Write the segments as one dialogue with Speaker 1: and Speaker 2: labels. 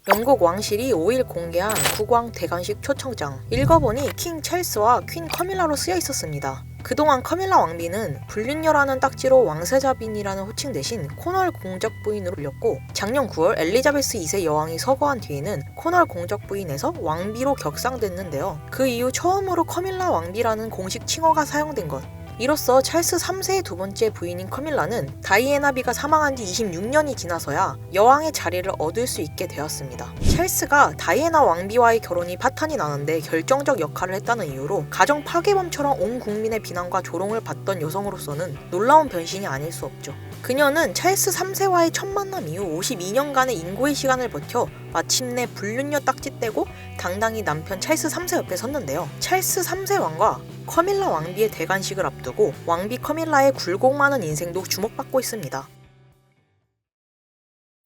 Speaker 1: 영국 왕실이 5일 공개한 국왕 대관식 초청장. 읽어보니 킹 찰스와 퀸 커밀라로 쓰여 있었습니다. 그동안 커밀라 왕비는 불륜녀라는 딱지로 왕세자빈이라는 호칭 대신 코널 공적 부인으로 불렸고, 작년 9월 엘리자베스 2세 여왕이 서거한 뒤에는 코널 공적 부인에서 왕비로 격상됐는데요. 그 이후 처음으로 커밀라 왕비라는 공식 칭호가 사용된 것. 이로써 찰스 3세의 두 번째 부인인 커밀라는 다이애나비가 사망한 지 26년이 지나서야 여왕의 자리를 얻을 수 있게 되었습니다. 찰스가 다이애나 왕비와의 결혼이 파탄이 나는데 결정적 역할을 했다는 이유로 가정 파괴범처럼 온 국민의 비난과 조롱을 받던 여성으로서는 놀라운 변신이 아닐 수 없죠. 그녀는 찰스 3세와의 첫 만남 이후 52년간의 인고의 시간을 버텨 마침내 불륜녀 딱지 떼고 당당히 남편 찰스 3세 옆에 섰는데요. 찰스 3세 왕과 커밀라 왕비의 대관식을 앞두고 왕비 커밀라의 굴곡 많은 인생도 주목받고 있습니다.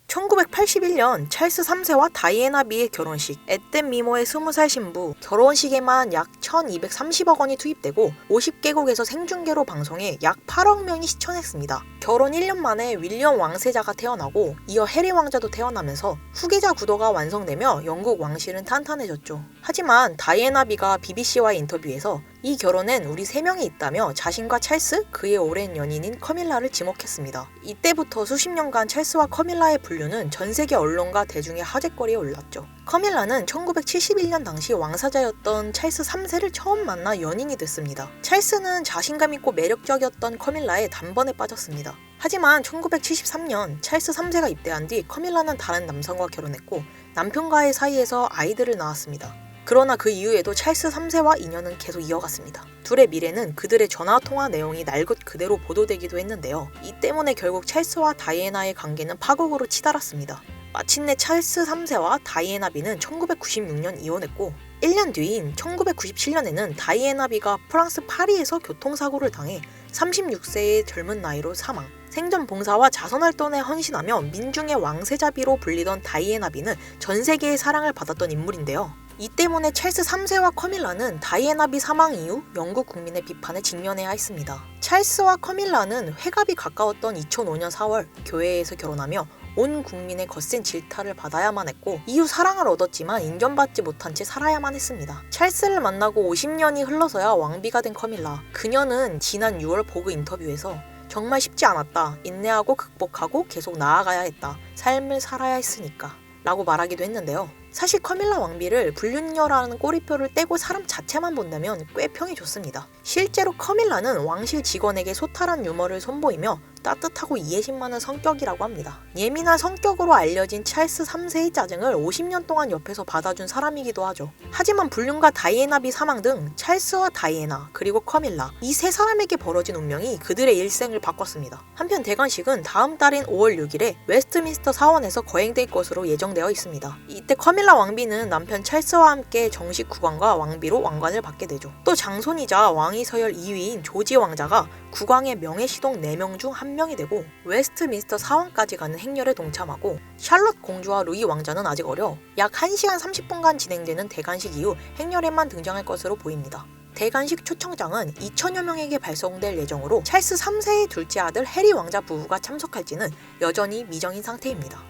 Speaker 1: 1981년 찰스 3세와 다이애나비의 결혼식, 앳덴 미모의 20살 신부, 결혼식에만 약 1230억 원이 투입되고 50개국에서 생중계로 방송해 약 8억 명이 시청했습니다. 결혼 1년 만에 윌리엄 왕세자가 태어나고 이어 해리 왕자도 태어나면서 후계자 구도가 완성되며 영국 왕실은 탄탄해졌죠. 하지만 다이애나비가 BBC와의 인터뷰에서 이 결혼엔 우리 3명이 있다며 자신과 찰스, 그의 오랜 연인인 커밀라를 지목했습니다. 이때부터 수십 년간 찰스와 커밀라의 분류는 전 세계 언론과 대중의 화제거리에 올랐죠. 커밀라는 1971년 당시 왕사자였던 찰스 3세를 처음 만나 연인이 됐습니다. 찰스는 자신감 있고 매력적이었던 커밀라에 단번에 빠졌습니다. 하지만 1973년 찰스 3세가 입대한 뒤 커밀라는 다른 남성과 결혼했고 남편과의 사이에서 아이들을 낳았습니다. 그러나 그 이후에도 찰스 3세와 인연은 계속 이어갔습니다. 둘의 미래는 그들의 전화통화 내용이 날 것 그대로 보도되기도 했는데요. 이 때문에 결국 찰스와 다이애나의 관계는 파국으로 치달았습니다. 마침내 찰스 3세와 다이애나비는 1996년 이혼했고 1년 뒤인 1997년에는 다이애나비가 프랑스 파리에서 교통사고를 당해 36세의 젊은 나이로 사망. 생전 봉사와 자선활동에 헌신하며 민중의 왕세자비로 불리던 다이애나비는 전 세계의 사랑을 받았던 인물인데요. 이 때문에 찰스 3세와 커밀라는 다이애나비 사망 이후 영국 국민의 비판에 직면해야 했습니다. 찰스와 커밀라는 회갑이 가까웠던 2005년 4월 교회에서 결혼하며 온 국민의 거센 질타를 받아야만 했고 이후 사랑을 얻었지만 인정받지 못한 채 살아야만 했습니다. 찰스를 만나고 50년이 흘러서야 왕비가 된 커밀라. 그녀는 지난 6월 보그 인터뷰에서 정말 쉽지 않았다. 인내하고 극복하고 계속 나아가야 했다. 삶을 살아야 했으니까. 라고 말하기도 했는데요. 사실 커밀라 왕비를 불륜녀라는 꼬리표를 떼고 사람 자체만 본다면 꽤 평이 좋습니다. 실제로 커밀라는 왕실 직원에게 소탈한 유머를 선보이며 따뜻하고 이해심 많은 성격이라고 합니다. 예민한 성격으로 알려진 찰스 3세의 짜증을 50년 동안 옆에서 받아준 사람이기도 하죠. 하지만 불륜과 다이애나비 사망 등 찰스와 다이애나 그리고 커밀라 이 세 사람에게 벌어진 운명이 그들의 일생을 바꿨습니다. 한편 대관식은 다음 달인 5월 6일에 웨스트민스터 사원에서 거행될 것으로 예정되어 있습니다. 이때 커밀라 왕비는 남편 찰스와 함께 정식 국왕과 왕비로 왕관을 받게 되죠. 또 장손이자 왕위 서열 2위인 조지 왕자가 국왕의 명예시동 4명 중 1명이 되고 웨스트민스터 사원까지 가는 행렬에 동참하고 샬롯 공주와 루이 왕자는 아직 어려 약 1시간 30분간 진행되는 대관식 이후 행렬에만 등장할 것으로 보입니다. 대관식 초청장은 2천여 명에게 발송될 예정으로 찰스 3세의 둘째 아들 해리 왕자 부부가 참석할지는 여전히 미정인 상태입니다.